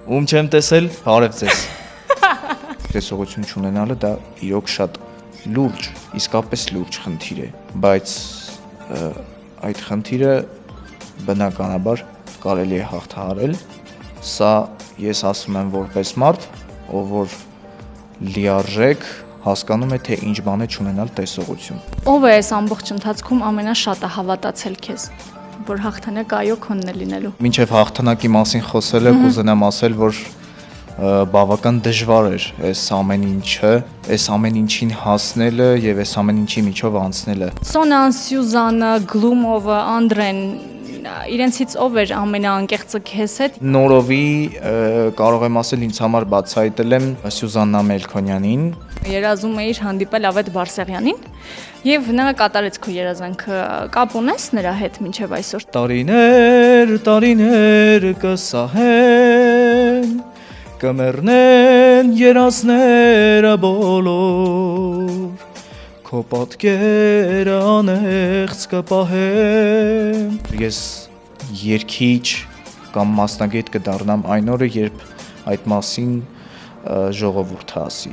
Ում չեմ տեսել, բարև ձեզ։ Տեսողություն չունենալը դա իրոք շատ լուրջ, իսկապես լուրջ խնդիր է, բայց այդ խնդիրը բնականաբար կարելի է հաղթահարել։ Սա ես ասում եմ որպես մարդ, ով որ լիարժեք հասկանում է, թե ինչ բան է չունենալ տեսողություն։ Ով է այս ամբողջ ընթացքում ամենաշատը հավատացել քեզ, որ հաղթանակ այո քոնն է լինելու։ Մինչև հաղթանակի մասին խոսելը կուզենամ ասել, որ բավական դժվար էր այս ամեն ինչը, այս ամեն ինչին հասնելը եւ այս ամեն ինչի միջով անցնելը։ Սոնան, Սյուզանը, Գլումովը, Անդրեն, իրենցից ով էր ամենաանկեղծը քեզ հետ։ Նորովի կարող եմ ասել ինձ համար բացահայտել եմ Սյուզաննա Մելքոնյանին։ Երազում էիր հանդիպել Ավետ Բարսեղյանին եւ նա կատարեց քո երազանքը։ Կապ ունես նրա հետ մինչեւ այսօր։ Տարիներ կսահեն, կմեռնեն երազները բոլոր, քո պատկերը անեղծ կպահեմ։ Ես երգիչ կամ մասնագետ կդառնամ այն օրը, երբ այդ մասին ժողովուրդը ասի։